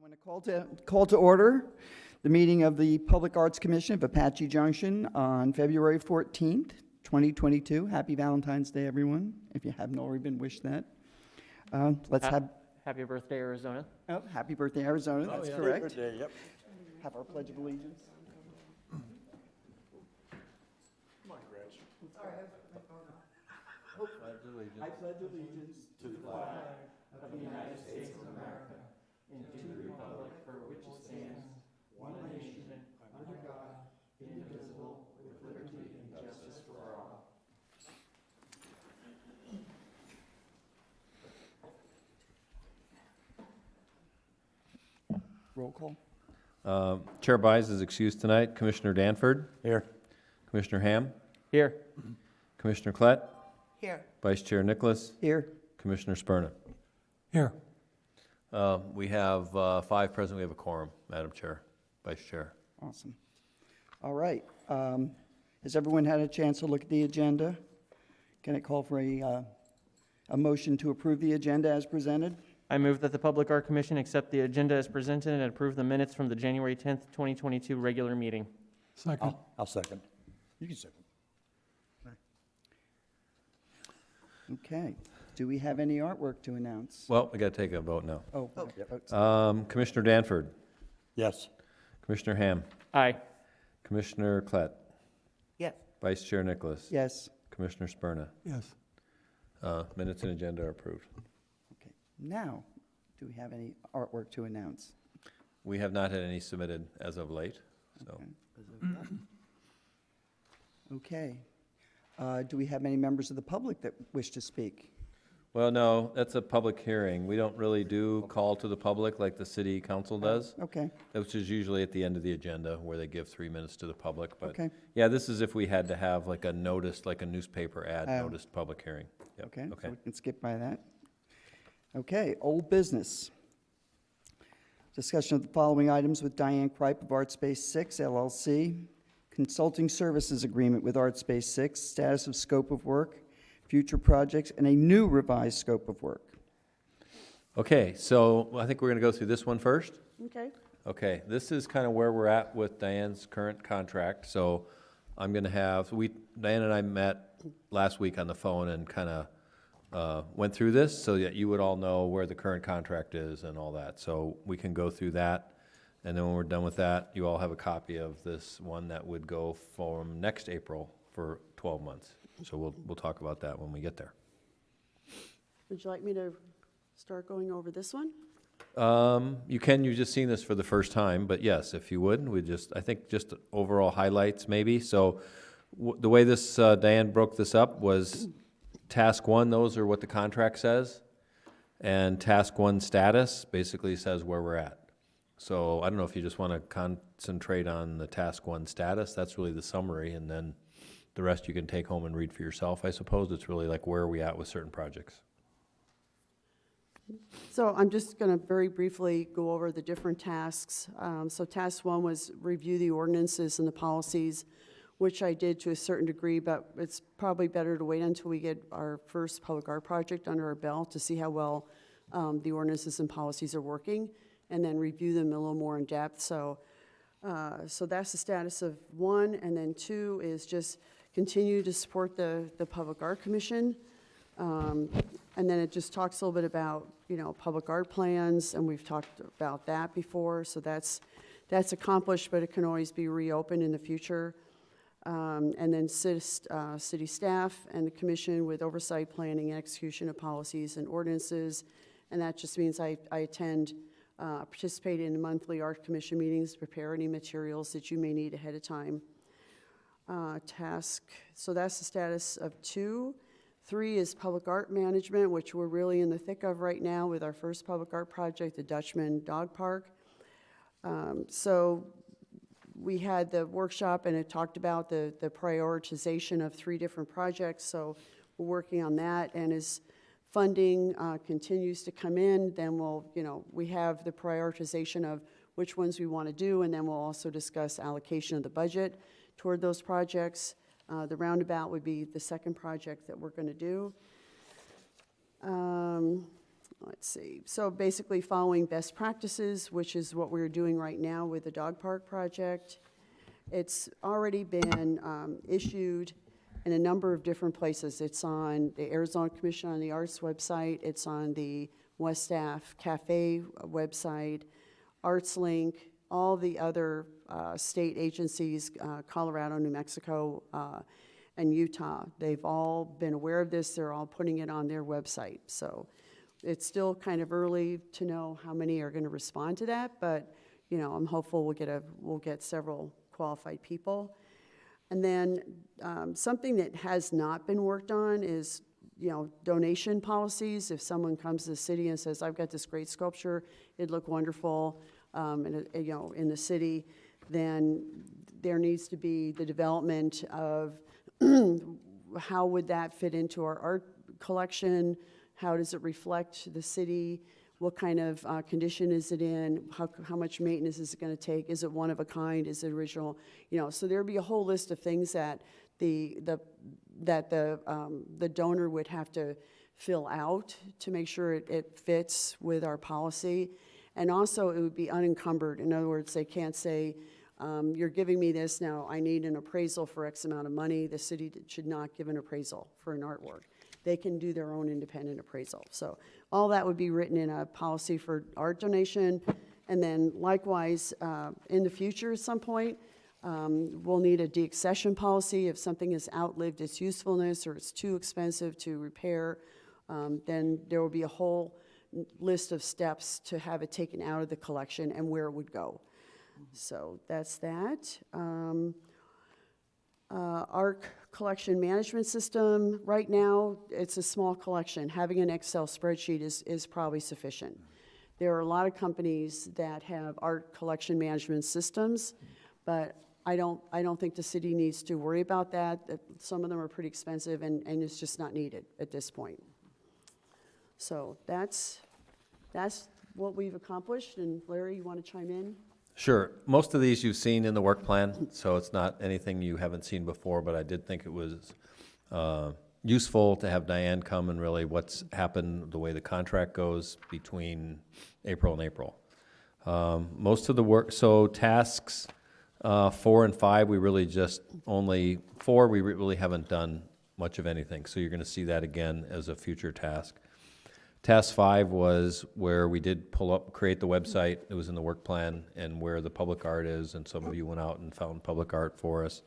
want to call to order the meeting of the Public Arts Commission of Apache Junction on February 14th, 2022. Happy Valentine's Day, everyone, if you haven't already been wished that. Happy birthday, Arizona. Oh, happy birthday, Arizona, that's correct. Birthday, yep. Have our Pledge of Allegiance. Come on, Gretch. I pledge allegiance To the flag Of the United States of America, and to the republic for which it stands, one nation, under God, indivisible, with liberty and justice for all. roll call. Chair Byes is excused tonight. Commissioner Danford, Here. Commissioner Ham, Here. Commissioner Klett, Here. Vice Chair Nicholas, Here. Commissioner Sperna. Here. We have 5 present. We have a quorum, Madam Chair, Vice Chair. Awesome. All right. Has everyone had a chance to look at the agenda? Can I call for a motion to approve the agenda as presented? I move that the Public Art Commission accept the agenda as presented and approve the minutes from the January 10th, 2022 regular meeting. Second. I'll second. You can second. Okay. Do we have any artwork to announce? Well, we got to take a vote now. Oh, Commissioner Danford, Yes. Commissioner Ham, Aye. Commissioner Klett, yes. Vice Chair Nicholas, Yes. Commissioner Sperna. Yes. Minutes and agenda are approved. Okay. Now, do we have any artwork to announce? We have not had any submitted as of late, so. Okay. Do we have any members of the public that wish to speak? Well, no, that's a public hearing. We don't really do call to the public like the city council does, Okay. which is usually at the end of the agenda where they give 3 minutes to the public. But Okay. yeah, this is if we had to have like a notice, like a newspaper ad Oh. noticed public hearing. Yep, Okay. So okay. we can skip by that. Okay. Old business. Discussion of the following items with Diane Kripe of ArtSpace 6 LLC. Consulting services agreement with ArtSpace 6, status of scope of work, future projects, and a new revised scope of work. Okay, so I think we're gonna go through this one first. Okay. Okay, this is kind of where we're at with Diane's current contract, so I'm gonna have, Diane and I met last week on the phone and kind of went through this so that you would all know where the current contract is and all that. So we can go through that, and then when we're done with that, you all have a copy of this one that would go from next April for 12 months. So we'll talk about that when we get there. Would you like me to start going over this one? You've just seen this for the first time, but yes, if you would, I think just overall highlights maybe. So the way this, Diane broke this up was task 1, those are what the contract says. And task 1 status basically says where we're at. So I don't know if you just want to concentrate on the task 1 status, that's really the summary, and then the rest you can take home and read for yourself, I suppose. It's really like where are we at with certain projects. So I'm just going to very briefly go over the different tasks. So task 1 was review the ordinances and the policies, which I did to a certain degree, but it's probably better to wait until we get our first public art project under our belt to see how well the ordinances and policies are working, and then review them a little more in depth. So that's the status of 1, and then 2 is just continue to support the Public Art Commission. And then it just talks a little bit about, public art plans, and we've talked about that before. So that's accomplished, but it can always be reopened in the future. And then city staff and the commission with oversight, planning, and execution of policies and ordinances. And that just means I attend, participate in monthly art commission meetings, prepare any materials that you may need ahead of time. So that's the status of 2. 3 is public art management, which we're really in the thick of right now with our first public art project, the Dutchman Dog Park. So we had the workshop, and it talked about the prioritization of 3 different projects. So we're working on that, and as funding continues to come in, then we have the prioritization of which ones we want to do, and then we'll also discuss allocation of the budget toward those projects. The roundabout would be the second project that we're going to do. let's see, so basically following best practices, which is what we're doing right now with the dog park project. It's already been issued in a number of different places. It's on the Arizona Commission on the Arts website, it's on the West Staff Cafe website, ArtsLink, all the other state agencies, Colorado, New Mexico, and Utah. They've all been aware of this. They're all putting it on their website. So it's still kind of early to know how many are going to respond to that, but you know, I'm hopeful we'll get several qualified people. And then something that has not been worked on is, you know, donation policies. If someone comes to the city and says, "I've got this great sculpture, it'd look wonderful," you know, in the city, then there needs to be the development of how would that fit into our art collection? How does it reflect the city? What kind of condition is it in? How much maintenance is it going to take? Is it one of a kind? Is it original? You know, so there'd be a whole list of things that the donor would have to fill out to make sure it fits with our policy. And also, it would be unencumbered. In other words, they can't say, "You're giving me this, now I need an appraisal for X amount of money." The city should not give an appraisal for an artwork. They can do their own independent appraisal. So all that would be written in a policy for art donation. And then likewise, in the future at some point, we'll need a deaccession policy. If something has outlived its usefulness or it's too expensive to repair, then there will be a whole list of steps to have it taken out of the collection and where it would go. So that's that. Art collection management system, right now, it's a small collection. Having an Excel spreadsheet is probably sufficient. There are a lot of companies that have art collection management systems, but I don't think the city needs to worry about that. Some of them are pretty expensive, and it's just not needed at this point. So that's what we've accomplished, and Larry, you want to chime in? Sure. Most of these you've seen in the work plan, so it's not anything you haven't seen before, but I did think it was useful to have Diane come and really what's happened, the way the contract goes between April and April. Most of the work, so tasks 4 and 5, we really just only, 4, we really haven't done much of anything. So you're going to see that again as a future task. Task 5 was where we did create the website. It was in the work plan, and where the public art is, and some of you went out and found public art for us.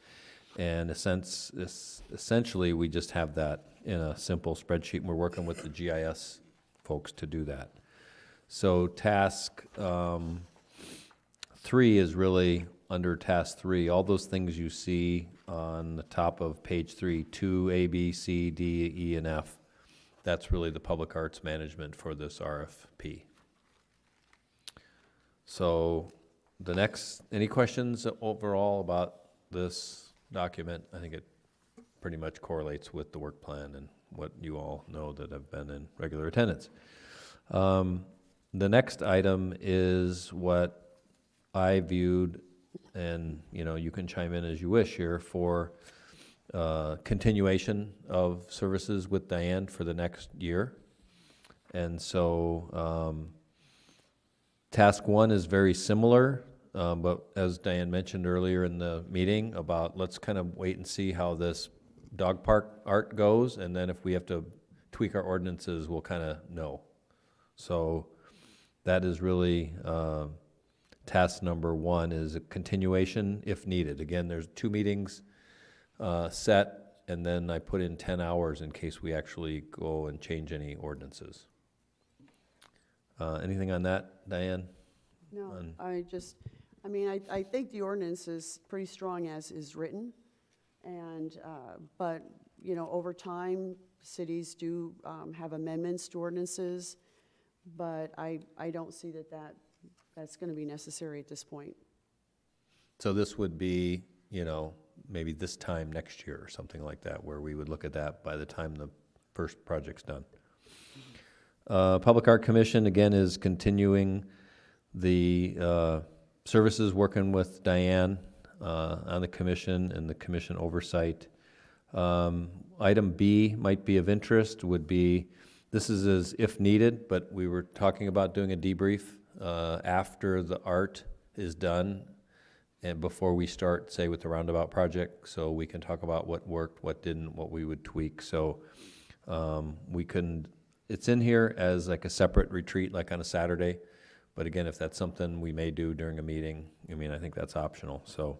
And essentially, we just have that in a simple spreadsheet, and we're working with the GIS folks to do that. So task 3 is really under task 3. All those things you see on the top of page 3, 2, A, B, C, D, E, and F. That's really the public arts management for this RFP. So the next, any questions overall about this document? I think it pretty much correlates with the work plan and what you all know that have been in regular attendance. The next item is what I viewed, and you know, you can chime in as you wish here, for continuation of services with Diane for the next year. And so task 1 is very similar, but as Diane mentioned earlier in the meeting about, let's kind of wait and see how this dog park art goes, and then if we have to tweak our ordinances, we'll kind of know. So that is really task number 1, is a continuation if needed. Again, there's 2 meetings set, and then I put in 10 hours in case we actually go and change any ordinances. Anything on that, Diane? No, I think the ordinance is pretty strong as is written, and, but, you know, over time, cities do have amendments to ordinances, but I don't see that's going to be necessary at this point. So this would be, you know, maybe this time next year or something like that, where we would look at that by the time the first project's done. Public Art Commission, again, is continuing the services, working with Diane on the commission and the commission oversight. Item B might be of interest, would be this is as if needed, but we were talking about doing a debrief after the art is done and before we start, say, with the roundabout project, so we can talk about what worked, what didn't, what we would tweak. So we couldn't, it's in here as like a separate retreat, like on a Saturday. But again, if that's something we may do during a meeting, I mean, I think that's optional. So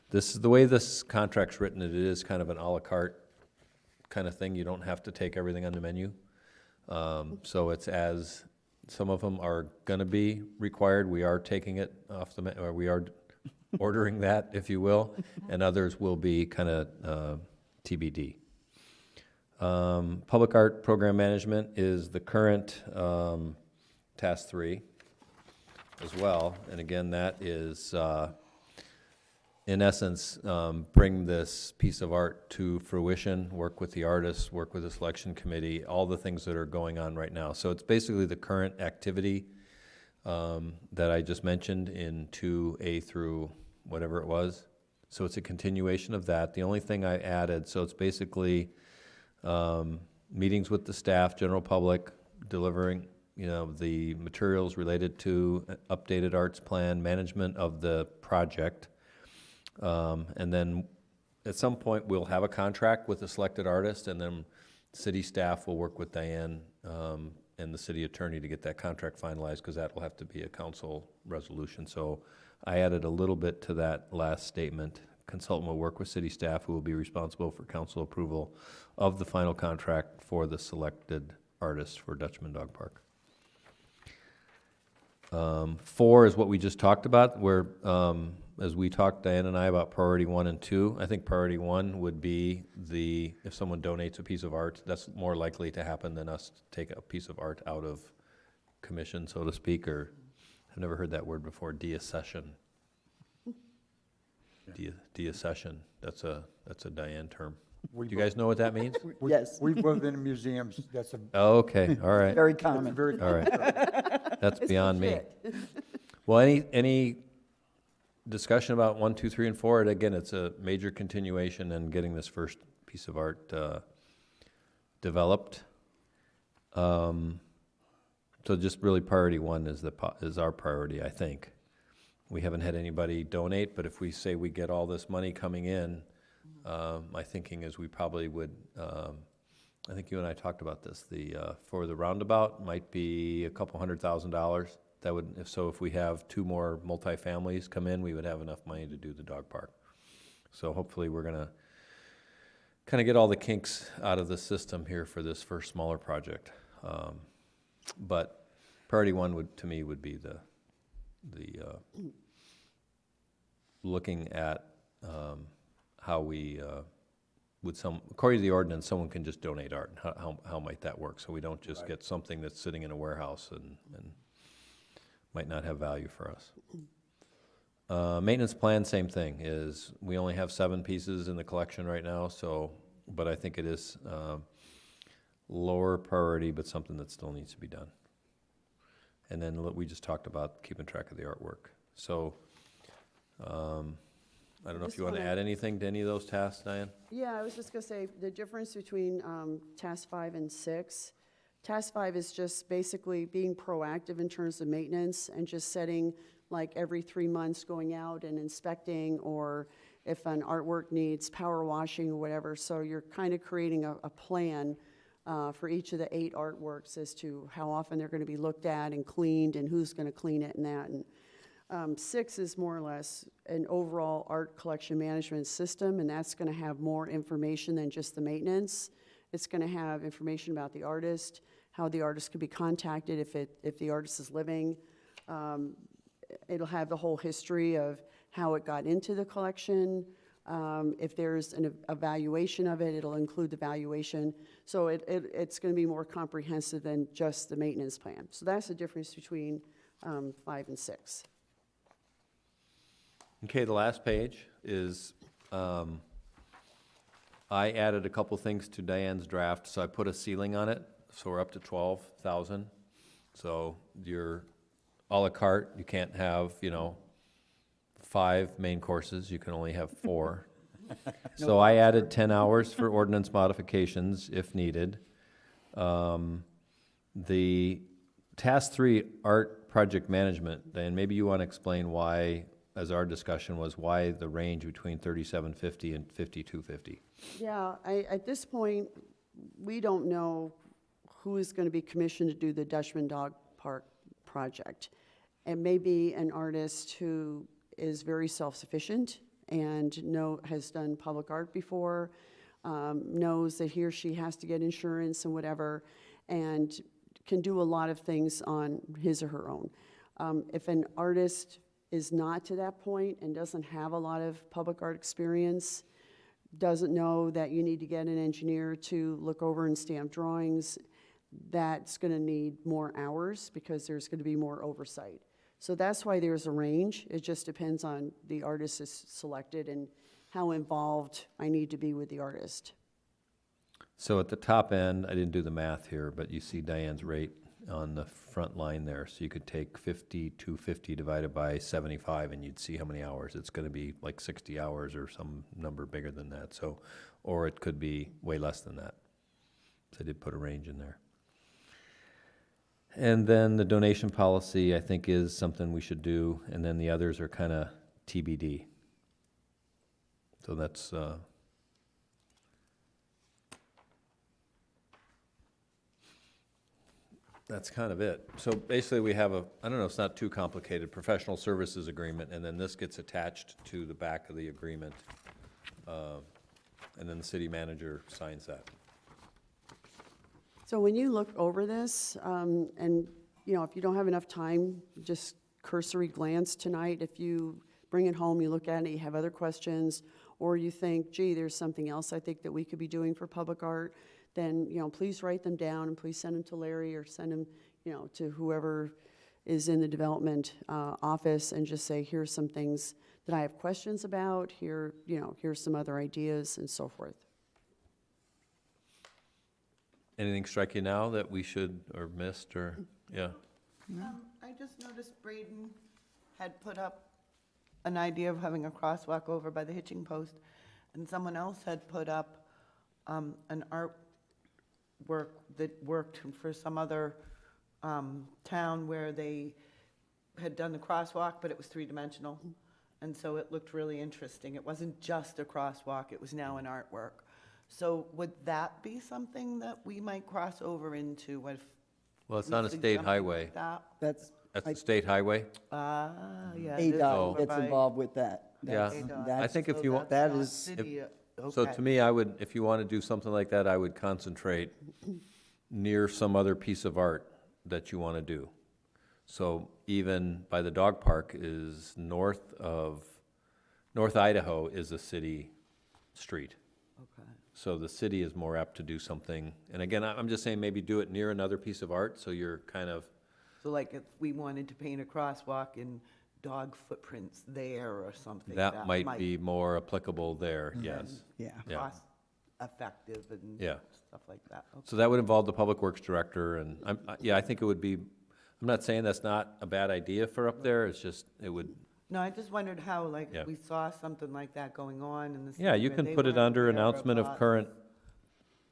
this is the way this contract's written. It is kind of an à la carte kind of thing. You don't have to take everything on the menu. So it's as, some of them are gonna be required. We are taking it off the, or we are ordering that, if you will, and others will be kind of TBD. Public art program management is the current task 3 as well. And again, that is, in essence, bring this piece of art to fruition, work with the artists, work with the selection committee, all the things that are going on right now. So it's basically the current activity that I just mentioned in 2A through whatever it was. So it's a continuation of that. The only thing I added, so it's basically meetings with the staff, general public, delivering, you know, the materials related to updated arts plan, management of the project. And then at some point, we'll have a contract with a selected artist, and then city staff will work with Diane and the city attorney to get that contract finalized, because that will have to be a council resolution. So I added a little bit to that last statement. Consultant will work with city staff, who will be responsible for council approval of the final contract for the selected artist for Dutchman Dog Park. 4 is what we just talked about, where as we talked, Diane and I, about priority 1 and 2, I think priority 1 would be the, if someone donates a piece of art, that's more likely to happen than us to take a piece of art out of commission, so to speak, or, I've never heard that word before, deaccession. Deaccession, that's a Diane term. Do you guys know what that means? Yes. We've lived in museums, that's a, Oh, okay, all right, Very that's common. very. all right. That's beyond me. legit. Well, any discussion about 1, 2, 3, and 4? And again, it's a major continuation in getting this first piece of art developed. So just really priority 1 is our priority, I think. We haven't had anybody donate, but if we say we get all this money coming in, my thinking is we probably would, I think you and I talked about this, for the roundabout might be a couple $100,000. That would, if we have 2 more multifamilies come in, we would have enough money to do the dog park. So hopefully we're gonna kind of get all the kinks out of the system here for this first smaller project. But priority 1 would, to me, would be the looking at how we would according to the ordinance, someone can just donate art. How might that work? So we don't just get something that's sitting in a warehouse and might not have value for us. Maintenance plan, same thing, is we only have 7 pieces in the collection right now, so, but I think it is lower priority, but something that still needs to be done. And then we just talked about keeping track of the artwork. So, I don't know if Just you want to wanna- add anything to any of those tasks, Diane? Yeah, I was just gonna say, the difference between task 5 and 6, task 5 is just basically being proactive in terms of maintenance and just setting, like, every 3 months going out and inspecting, or if an artwork needs power washing or whatever. So you're kind of creating a plan for each of the 8 artworks as to how often they're gonna be looked at and cleaned, and who's gonna clean it and that. And 6 is more or less an overall art collection management system, and that's gonna have more information than just the maintenance. It's gonna have information about the artist, how the artist could be contacted if the artist is living. It'll have the whole history of how it got into the collection. If there's an evaluation of it, it'll include the valuation. So it's gonna be more comprehensive than just the maintenance plan. So that's the difference between 5 and 6. Okay, the last page is, I added a couple things to Diane's draft, so I put a ceiling on it, so we're up to 12,000. So you're à la carte, you can't have, 5 main courses, you can only have 4. So I added 10 hours for ordinance modifications if needed. The task 3, art project management, Dan, maybe you want to explain why, as our discussion was, why the range between 3750 and 5250? Yeah, at this point, we don't know who is going to be commissioned to do the Dutchman Dog Park project. It may be an artist who is very self-sufficient and has done public art before, knows that he or she has to get insurance and whatever, and can do a lot of things on his or her own. If an artist is not to that point and doesn't have a lot of public art experience, doesn't know that you need to get an engineer to look over and stamp drawings, that's going to need more hours because there's going to be more oversight. So that's why there's a range. It just depends on the artist is selected and how involved I need to be with the artist. So at the top end, I didn't do the math here, but you see Diane's rate on the front line there. So you could take 250 divided by 75, and you'd see how many hours. It's going to be like 60 hours or some number bigger than that. So, or it could be way less than that. So I did put a range in there. And then the donation policy, I think, is something we should do, and then the others are kind of TBD. So that's kind of it. So basically, we have I don't know, it's not too complicated, professional services agreement, and then this gets attached to the back of the agreement, and then the city manager signs that. So when you look over this, and if you don't have enough time, just cursory glance tonight. If you bring it home, you look at it, you have other questions, or you think, gee, there's something else I think that we could be doing for public art, then please write them down and please send them to Larry or send them to whoever is in the development office and just say, here's some things that I have questions about. Here's some other ideas and so forth. Anything strike you now that we should, or missed, or, yeah? I just noticed Braden had put up an idea of having a crosswalk over by the hitching post, and someone else had put up an artwork that worked for some other town where they had done the crosswalk, but it was three-dimensional, and so it looked really interesting. It wasn't just a crosswalk, it was now an artwork. So would that be something that we might cross over into? Well, it's on a state highway. That's That's the state highway? Yeah. it is ADOT over gets by involved with that. Yeah. ADOT. I think if you want, that not is- city, so okay. to me, I would, if you want to do something like that, I would concentrate near some other piece of art that you want to do. So even by the dog park is North Idaho is a city street. Okay. So the city is more apt to do something, and again, I'm just saying maybe do it near another piece of art, so you're kind of, So like if we wanted to paint a crosswalk in dog footprints there or something. that might be more applicable there, yes. Yeah. Yeah. Cost effective and Yeah. stuff like that. Okay. So that would involve the Public Works Director, and I think it would be, I'm not saying that's not a bad idea for up there, it's just, it would, No, I just wondered how, like, Yeah. if we saw something like that going on in the city. yeah, you where can they put it weren't under aware announcement of lots. current,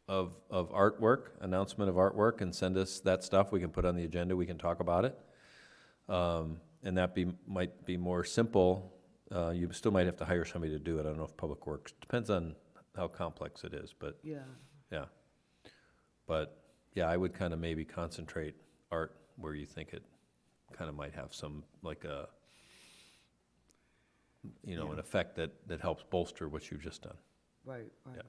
of artwork, announcement of artwork, and send us that stuff, we can put on the agenda, we can talk about it. And that might be more simple, you still might have to hire somebody to do it, I don't know if Public Works, depends on how complex it is, but, Yeah, yeah. But, yeah, I would kind of maybe concentrate art where you think it kind of might have some, like a, an effect that helps bolster what you've just done. right. Yeah.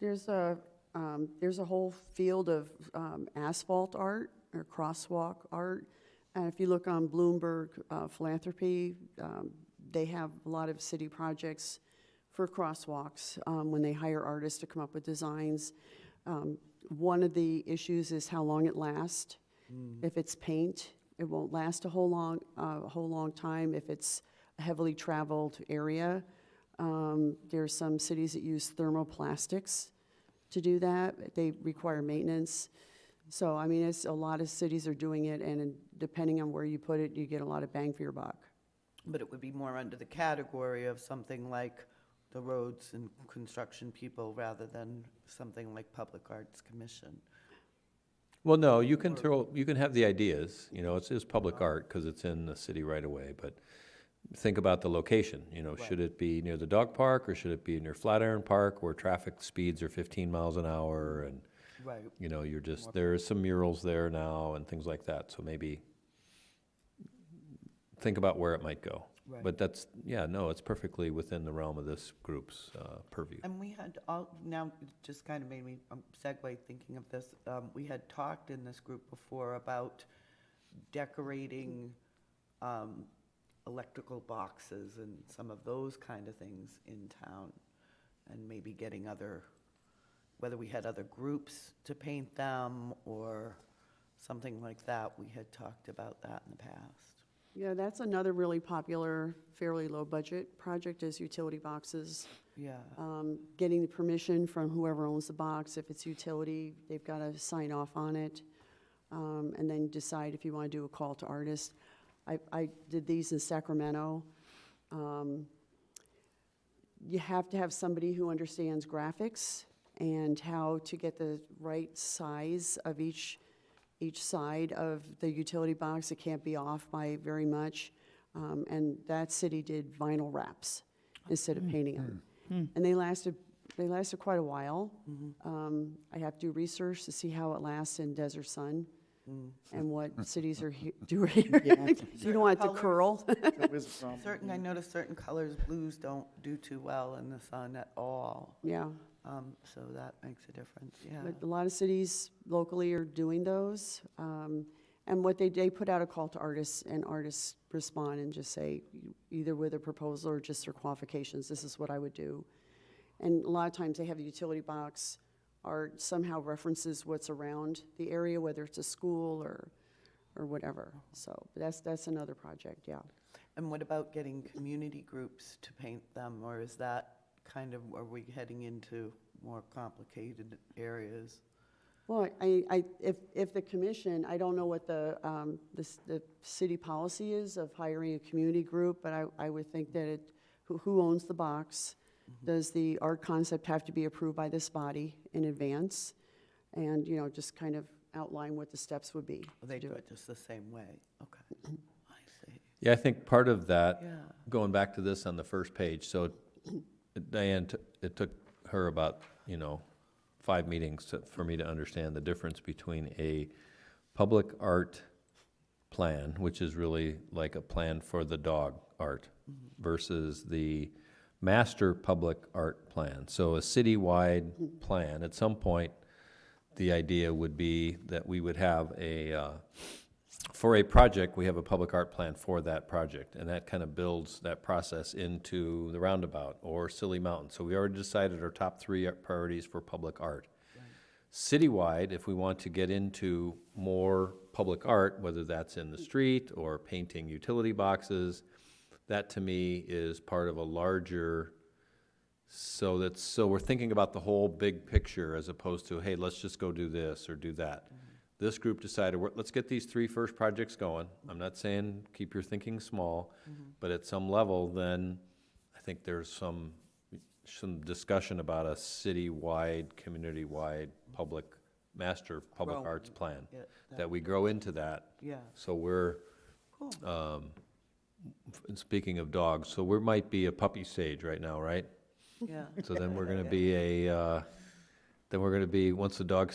There's a whole field of asphalt art or crosswalk art. And if you look on Bloomberg Philanthropy, they have a lot of city projects for crosswalks when they hire artists to come up with designs. One of the issues is how long it lasts. If it's paint, it won't last a whole long time. If it's a heavily traveled area, there's some cities that use thermoplastics to do that. They require maintenance. So, I mean, it's a lot of cities are doing it, and depending on where you put it, you get a lot of bang for your buck. But it would be more under the category of something like the roads and construction people rather than something like Public Arts Commission. Well, no, you can have the ideas, it's public art because it's in the city right away, but think about the location, should it be near the dog park or should it be near Flatiron Park where traffic speeds are 15 miles an hour and, Right. there's some murals there now and things like that, so maybe think about where it might go. Right. But it's perfectly within the realm of this group's purview. And we had now it just kind of made me segue thinking of this. We had talked in this group before about decorating electrical boxes and some of those kind of things in town, and maybe getting whether we had other groups to paint them or something like that. We had talked about that in the past. Yeah, that's another really popular, fairly low-budget project is utility boxes. Yeah. Getting the permission from whoever owns the box. If it's utility, they've got to sign off on it, and then decide if you want to do a call to artists. I did these in Sacramento. You have to have somebody who understands graphics and how to get the right size of each side of the utility box. It can't be off by very much. And that city did vinyl wraps instead of painting them. And they lasted quite a while. I have to do research to see how it lasts in desert sun and what cities are doing here. You don't want it to curl. I noticed certain colors, blues don't do too well in the sun at all. Yeah. So that makes a difference, yeah. But a lot of cities locally are doing those. And what they put out a call to artists, and artists respond and just say, either with a proposal or just their qualifications, this is what I would do. And a lot of times they have the utility box or somehow references what's around the area, whether it's a school or whatever. So that's another project, yeah. And what about getting community groups to paint them, or is that are we heading into more complicated areas? Well, if the commission, I don't know what the city policy is of hiring a community group, but I would think that who owns the box? Does the art concept have to be approved by this body in advance? And, just kind of outline what the steps would be They to do do it just the same way, okay. I see. Yeah, I think part of that, Yeah. going back to this on the first page, so Diane, it took her about, 5 meetings for me to understand the difference between a public art plan, which is really like a plan for the dog art, versus the master public art plan. So a citywide plan, at some point, the idea would be that we would have for a project, we have a public art plan for that project, and that kind of builds that process into the roundabout or Silly Mountain. So we already decided our top 3 priorities for public art. Citywide, if we want to get into more public art, whether that's in the street or painting utility boxes, that to me is part of a larger, so we're thinking about the whole big picture as opposed to, hey, let's just go do this or do that. This group decided, let's get these 3 first projects going. I'm not saying keep your thinking small, but at some level, then I think there's some discussion about a citywide, community-wide master public arts plan, Yeah, that we grow into that. Yeah, So we're, cool. speaking of dogs, so we might be a puppy stage right now, right? Yeah. So then we're gonna be once the dog,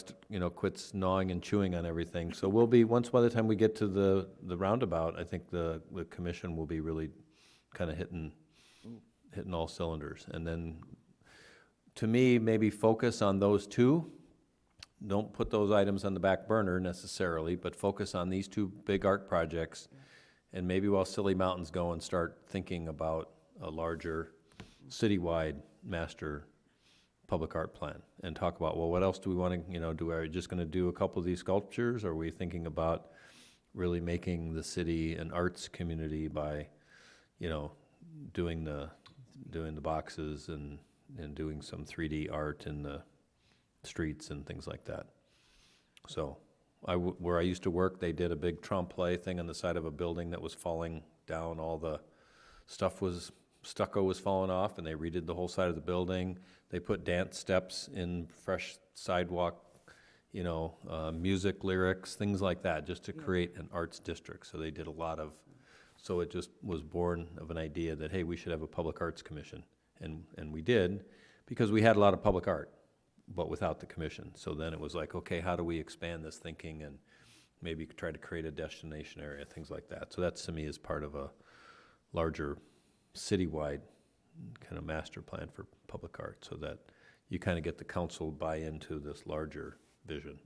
quits gnawing and chewing on everything. So we'll be, once by the time we get to the roundabout, I think the commission will be really kind of hitting all cylinders. And then, to me, maybe focus on those 2. Don't put those items on the back burner necessarily, but focus on these 2 big art projects. And maybe while Silly Mountain's going, start thinking about a larger citywide master public art plan and talk about, well, what else do we want to, are we just going to do a couple of these sculptures? Or are we thinking about really making the city an arts community by, doing the boxes and doing some 3D art in the streets and things like that. So where I used to work, they did a big trompe thing on the side of a building that was falling down. All the stucco was falling off, and they redid the whole side of the building. They put dance steps in fresh sidewalk, music, lyrics, things like that, just to create an arts district. So they did a lot of, so it just was born of an idea that, hey, we should have a public arts commission. And we did, because we had a lot of public art, but without the commission. So then it was like, okay, how do we expand this thinking and maybe try to create a destination area, things like that. So that, to me, is part of a larger citywide kind of master plan for public art, so that you kind of get the council buy into this larger vision.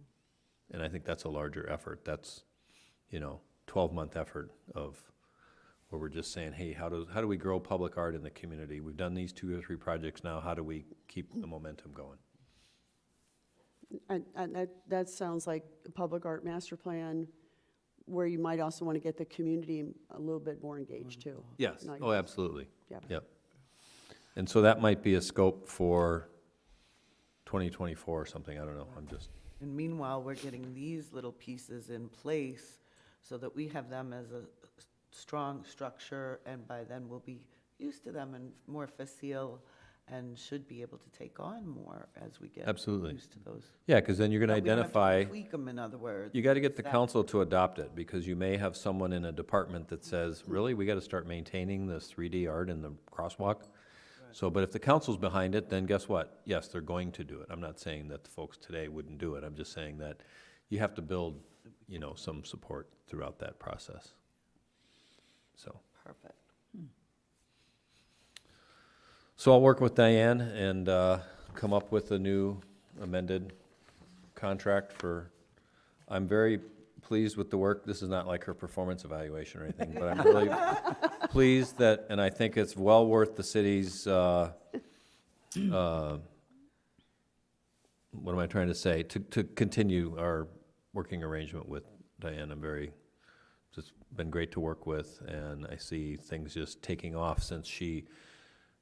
And I think that's a larger effort. That's, 12-month effort of where we're just saying, hey, how do we grow public art in the community? We've done these 2 or 3 projects now. How do we keep the momentum going? And that sounds like a public art master plan where you might also want to get the community a little bit more engaged too. Yes. Not Oh, just- absolutely. Yeah. Yep. And so that might be a scope for 2024 or something. I don't know. I'm just, And meanwhile, we're getting these little pieces in place so that we have them as a strong structure, and by then we'll be used to them and more facile, and should be able to take on more as we get Absolutely. used to those. yeah, because then you're going to But we don't have to identify. Tweak them, in other words. You got to get the That- council to adopt it, because you may have someone in a department that says, really, we got to start maintaining this 3D art in the crosswalk? So, but if the council's behind it, then guess what? Yes, they're going to do it. I'm not saying that the folks today wouldn't do it. I'm just saying that you have to build, some support throughout that process. So, Perfect. so I'll work with Diane and come up with a new amended contract for, I'm very pleased with the work. This is not like her performance evaluation or anything, but I'm really pleased that, and I think it's well worth the city's, what am I trying to say? To continue our working arrangement with Diane. It's been great to work with, and I see things just taking off since she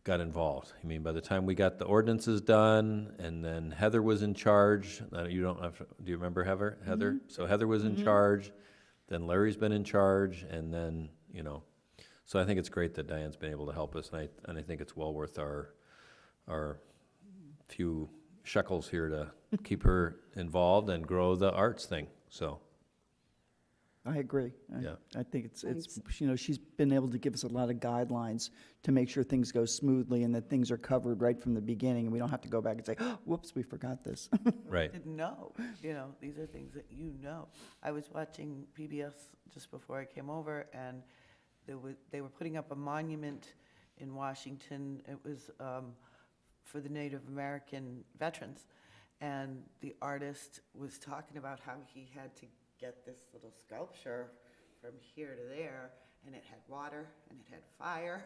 got involved. I mean, by the time we got the ordinances done, and then Heather was in charge. You don't have to, do you remember Heather? So Heather was in charge, then Larry's been in charge, and then, so I think it's great that Diane's been able to help us, and I think it's well worth our few shekels here to keep her involved and grow the arts thing, so, I agree. Yeah. I think it's, she's been able to give us a lot of guidelines to make sure things go smoothly and that things are covered right from the beginning, and we don't have to go back and say, oh, whoops, we forgot this. right. Didn't know, these are things that you know. I was watching PBS just before I came over, and they were putting up a monument in Washington. It was for the Native American veterans, and the artist was talking about how he had to get this little sculpture from here to there, and it had water and it had fire,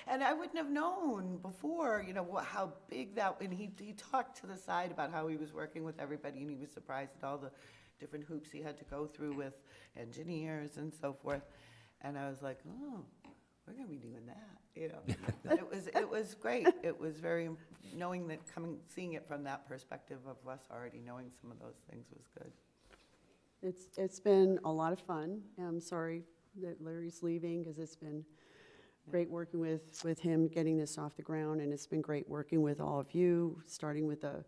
and I wouldn't have known before, how big that. And he talked to the side about how he was working with everybody, and he was surprised at all the different hoops he had to go through with engineers and so forth. And I was like, oh, we're gonna be doing that, But it was great. It was very, knowing that, seeing it from that perspective of us already knowing some of those things was good. It's been a lot of fun. I'm sorry that Larry's leaving, because it's been great working with him, getting this off the ground, and it's been great working with all of you, starting with the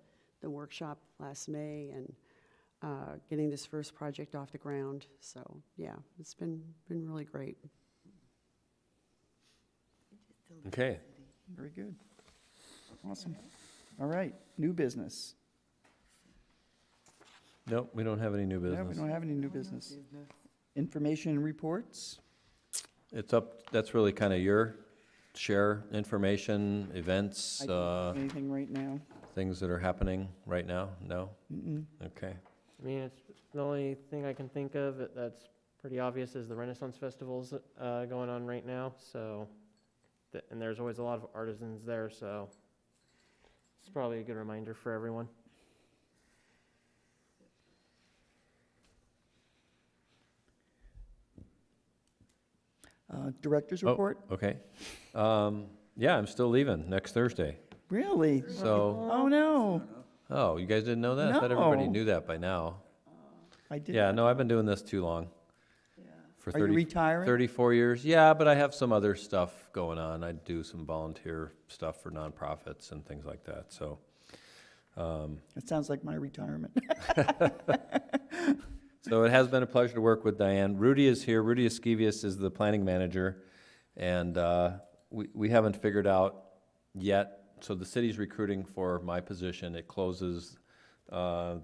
workshop last May and getting this first project off the ground. So, yeah, it's been really great. Okay. Very good. Awesome. All right, new business. Nope, we don't have any new No, we business. don't have any new business. Information and reports? It's up, that's really kind of your share information, events, I don't have anything right now. things that are happening right now? No? Okay. I mean, it's the only thing I can think of that's pretty obvious is the Renaissance Festival's going on right now. So, and there's always a lot of artisans there, so it's probably a good reminder for everyone. Director's Oh, report? Okay. Yeah, I'm still leaving next Thursday. Really? So, Oh, no. oh, you guys didn't know that? I thought everybody No. knew that by now. I did. Yeah, no, I've been doing this too long. For Are you 30 retiring? 34 years. Yeah, but I have some other stuff going on. I do some volunteer stuff for nonprofits and things like that. So It sounds like my retirement. So it has been a pleasure to work with Diane. Rudy is here. Rudy Esquivius is the planning manager, and we haven't figured out yet. So the city's recruiting for my position. It closes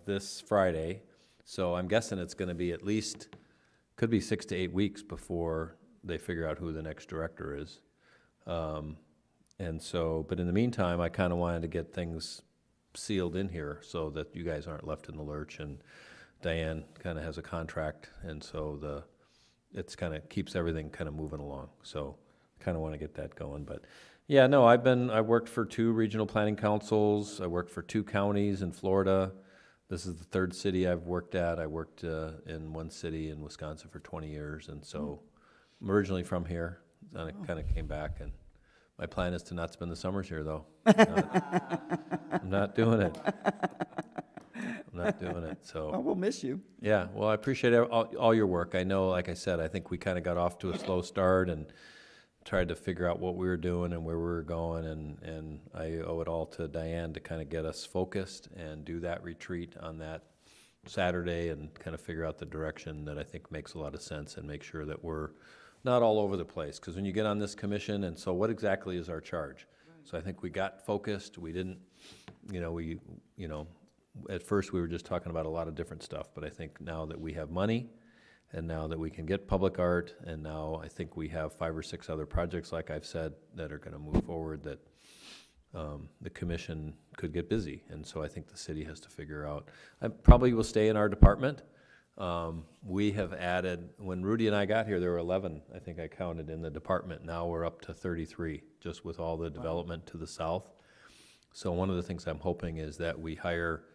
this Friday, so I'm guessing it's going to be at least, could be 6 to 8 weeks before they figure out who the next director is. And so, but in the meantime, I kind of wanted to get things sealed in here so that you guys aren't left in the lurch, and Diane kind of has a contract, and so it's kind of keeps everything kind of moving along. So kind of want to get that going. But yeah, no, I worked for 2 regional planning councils. I worked for 2 counties in Florida. This is the 3rd city I've worked at. I worked in one city in Wisconsin for 20 years, and so I'm originally from here. And I kind of came back, and my plan is to not spend the summers here, though. I'm not doing it. I'm not doing it, so. Well, we'll miss you. Yeah, well, I appreciate all your work. I know, like I said, I think we kind of got off to a slow start and tried to figure out what we were doing and where we were going, and I owe it all to Diane to kind of get us focused and do that retreat on that Saturday and kind of figure out the direction that I think makes a lot of sense and make sure that we're not all over the place. Because when you get on this commission, and so what exactly is our charge? So I think we got focused. We didn't, at first we were just talking about a lot of different stuff, but I think now that we have money, and now that we can get public art, and now I think we have 5 or 6 other projects, like I've said, that are going to move forward, that the commission could get busy. And so I think the city has to figure out. I probably will stay in our department. We have added, when Rudy and I got here, there were 11, I think I counted, in the department. Now we're up to 33, just with all the development to the south. So one of the things I'm hoping is that we hire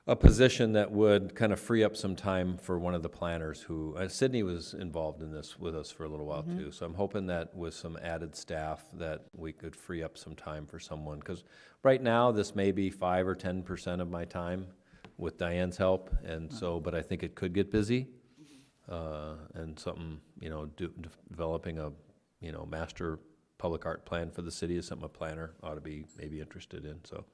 a position that would kind of free up some time for one of the planners who, Sydney was involved in this with us for a little while too. So I'm hoping that with some added staff that we could free up some time for someone. Because right now, this may be 5 or 10% of my time with Diane's help. And so, but I think it could get busy. And something, developing a, master public art plan for the city is something a planner ought to be maybe interested in. So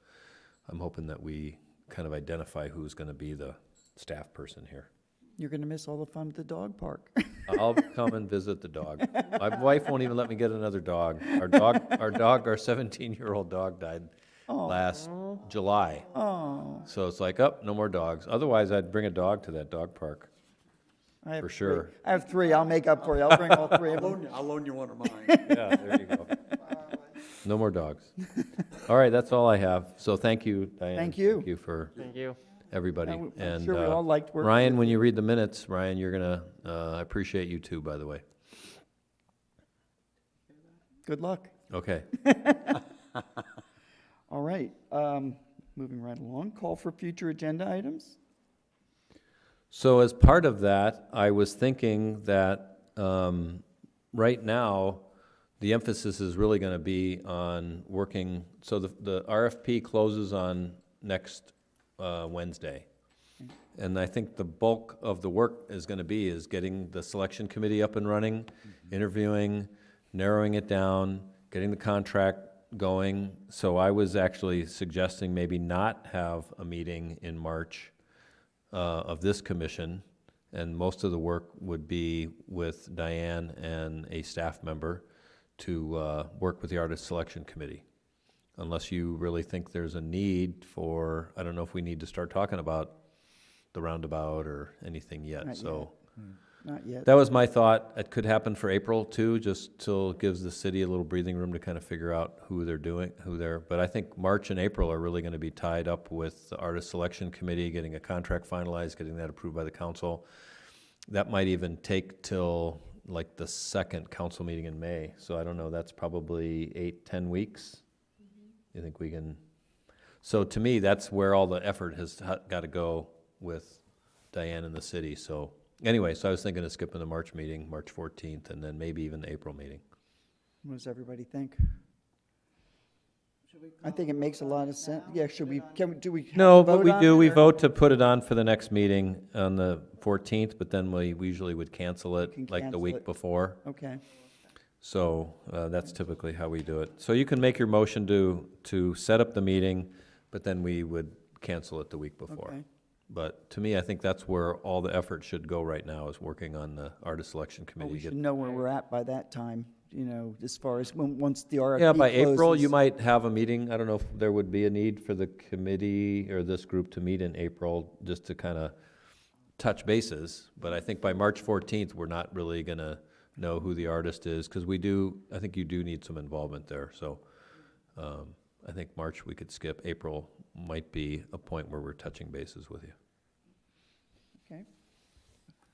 I'm hoping that we kind of identify who's going to be the staff person here. You're going to miss all the fun at the dog park. I'll come and visit the dog. My wife won't even let me get another dog. Our 17-year-old dog died last July. Oh, So it's like, no more dogs. Otherwise, I'd bring a dog to that dog park. I have For 3. sure. I have 3. I'll make up for you. I'll bring all 3 of them. I'll loan you one of mine. Yeah, there you go. No more dogs. All right, that's all I have. So thank you, Diane. Thank you. Thank you for Thank you. everybody. I'm And sure we all liked working Ryan, with when you. you read the minutes, Ryan, you're gonna, I appreciate you too, by the way. Good luck. Okay. All right, moving right along. Call for future agenda items. So as part of that, I was thinking that right now, the emphasis is really going to be on working, so the RFP closes on next Wednesday. And I think the bulk of the work is going to be is getting the selection committee up and running, interviewing, narrowing it down, getting the contract going. So I was actually suggesting maybe not have a meeting in March of this commission, and most of the work would be with Diane and a staff member to work with the artist selection committee. Unless you really think there's a need for, I don't know if we need to start talking about the roundabout or anything yet, Not so. Not yet. That was my thought. It could happen for April too, just till it gives the city a little breathing room to kind of figure out but I think March and April are really gonna be tied up with the artist selection committee, getting a contract finalized, getting that approved by the council. That might even take till like the second council meeting in May, so I don't know, that's probably 8-10 weeks. You think we can, so to me, that's where all the effort has gotta go with Diane and the city, so. Anyway, so I was thinking of skipping the March meeting, March 14th, and then maybe even the April meeting. What does everybody think? I think it makes a lot of sense. Yeah, do we? No, but vote we on do, it, we or- vote to put it on for the next meeting on the 14th, but then we usually would cancel Can it like the cancel week it. before. Okay, So that's typically how we do it. So you can make your motion to set up the meeting but then we would cancel it the week before. Okay. But to me, I think that's where all the effort should go right now, is working on the artist selection Well, committee. we to get- should know where we're at by that time, you know, as far as once the RFP Yeah, by April, you closes. might have a meeting. I don't know if there would be a need for the committee or this group to meet in April, just to kind of touch bases. But I think by March 14th, we're not really going to know who the artist is, because I think you do need some involvement there. So I think March we could skip. April might be a point where we're touching bases with you. Okay.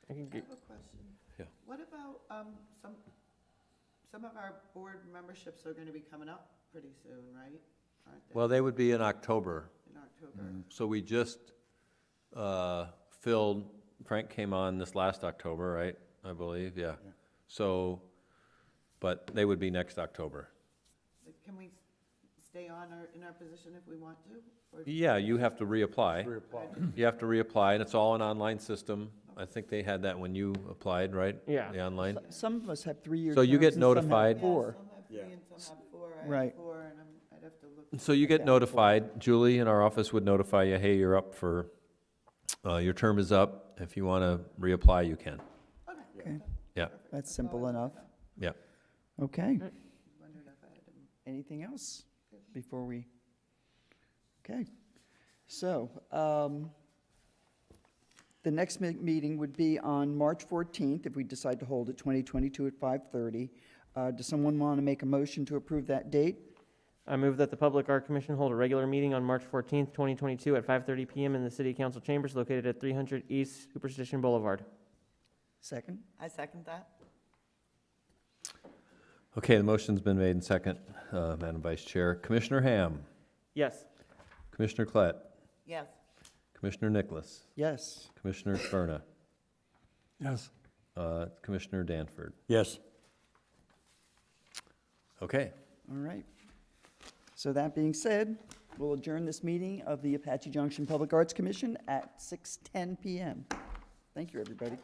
I can I get, have a question. Yeah. What about, some of our board memberships are gonna be coming up pretty soon, right? Aren't they? Well, they would be in October. In October. So we just filled, Frank came on this last October, right? I believe, yeah. So, but they would be next October. Can we stay on in our position if we want to? Or Yeah, you have to reapply. Reapply. You have to reapply, and it's all an online system. I think they had that when you applied, right? Yeah. The online. Some of us have 3-year So you get terms and some have notified. Yeah, 4. some have 3 and some have 4. I Right. have 4, and I'd have to look. So you get Yeah. notified. Julie in our office would notify you, hey, you're up for, your term is up. If you want to reapply, you can. Okay, Yeah, that's simple enough. yeah. Okay. Wondered if I had to. Anything else before we? Okay. So, the next meeting would be on March 14th, if we decide to hold it, 2022 at 5:30. Does someone want to make a motion to approve that date? I move that the Public Art Commission hold a regular meeting on March 14th, 2022 at 5:30 PM in the City Council Chambers located at 300 East Superstition Boulevard. Second? I second that. Okay, the motion's been made in second, Madam Vice Chair. Commissioner Ham, Yes. Commissioner Klett, Yes. Commissioner Nicholas, Yes. Commissioner Sperna, Yes. Commissioner Danford. Yes. Okay. All right. So that being said, we'll adjourn this meeting of the Apache Junction Public Arts Commission at 6:10 PM. Thank you, everybody.